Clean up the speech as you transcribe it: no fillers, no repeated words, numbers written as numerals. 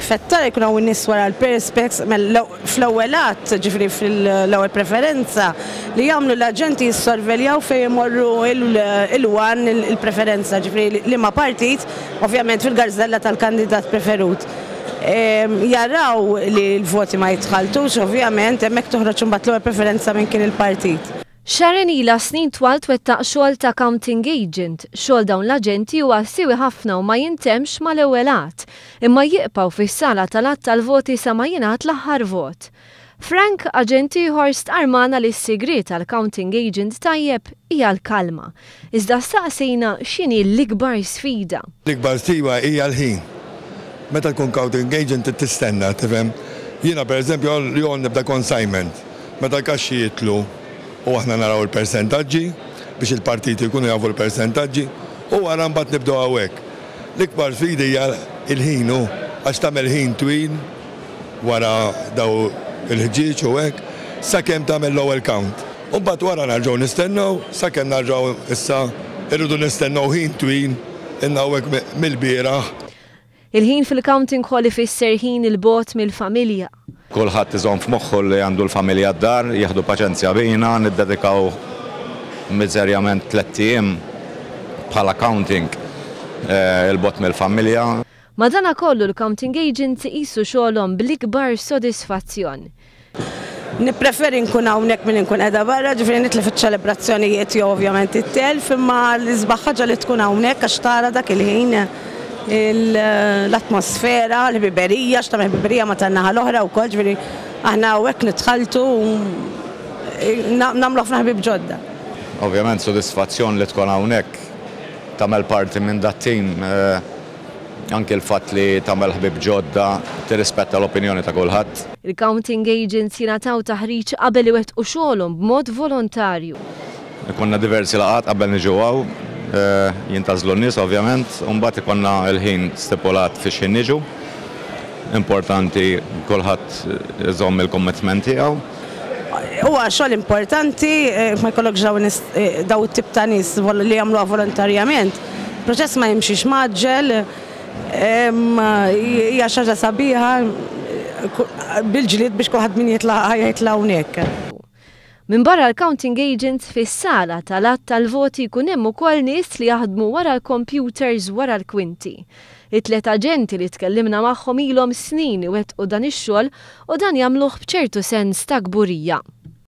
fettar jkun hawn nies wara l-perspex fl-ewwelat, ġifieri fl-ewwel preferenza li jagħmlu l-aġenti jissorveljaw fejn imorru il-wan il-preferenza, ġifieri liema partit, ovvjament fil-garżella tal-kandidat preferut. Jaraw li l-voti ma jitħaltux, ovvjament hemmhekk toħroġ imbagħad l-ewwel preferenza minn kien il-partit. Sharon ilha snin twal twettaq xogħol ta' counting agent, xogħol dawn l-aġenti huwa siewi ħafna u ma jintemx mal-ewwelat, imma jibqgħu fis-sala tal-att tal-voti sa ma jingħad l-aħħar vot. Frank, aġenti ieħor stqarmana li s-sigriet tal-counting agent tajjeb hija l-kalma. Iżda staqsejna x'inhi l-ikbar sfida. L-ikbar sfida hija l-ħin. Meta tkun counting agent tistenna, tifhem. Jiena pereżempju li nibda consignment, meta l-kaxxi jitlu u aħna naraw il-persentaġġi biex il-partiti jkunu jafu l-persentaġġi u wara mbagħad nibdew hawnhekk. L-ikbar sfida hija l-ħin għax tagħmel ħin twil wara daw il-ħġieġ u hekk sakemm tagħmel l-ewwel count. U mbagħad wara narġgħu nistennew sakemm narġgħu issa irridu nistennew ħin twil inna hawnhekk mill-bieraħ. Il-ħin fil-counting ħolli fisser ħin il-bot mill-familja. Kulħadd iżomm f'moħħu li għandu l-familja d-dar, jieħdu paċenzja bina, niddedikaw miżerjament 3 ijiem bħala counting il-bot mill-familja. Madankollu l-counting agent qisu xogħolhom bl-ikbar sodisfazzjon. Nippreferi nkun hawnhekk milli nkun qiegħda barra, ġifieri nitlef iċ-ċelebrazzjonijiet jew ovvjament it-telf, imma l-isbaħ ħaġa li tkun hawnhekk għax tara dak il-ħin l-atmosfera, l-biberija, x'tagħmel biberija ma tan-naħa l-oħra wkoll, ġifieri aħna hawnhekk nidħaltu nagħmlu ħafna ħbieb ġodda. Ovvjament sodisfazzjon li tkun hawnhekk tagħmel parti minn dat-tim, anke l-fatt li tagħmel ħbieb ġodda, tirrispetta l-opinjoni ta' kulħadd. Il-counting agents jingħataw taħriġ qabel iwettqu xogħolhom b'mod volontarju. Konna diversi laqgħat qabel niġu hawn, jintażlu n-nies ovvjament, u mbagħad ikollna l-ħin stipulat fiex ħin niġu. Importanti kulħadd iżomm il-commitment tiegħu. Huwa xogħol importanti ma jkollokx daw it-tip ta' nies li jagħmluha volontarjament. Il-proċess ma jimxiex maġġel, hija xi ħaġa sabiħa bil-ġlied biex kulħadd min jitla' hawnhekk. Min barra l-counting agents fis-sala tal-att tal-voti jkun hemm ukoll nies li jaħdmu wara l-computers wara l-kwinti. It-tliet aġenti li tkellimna magħhom ilhom snin iwettqu dan ix-xogħol u dan jagħmluh b'ċertu sens ta' kburija.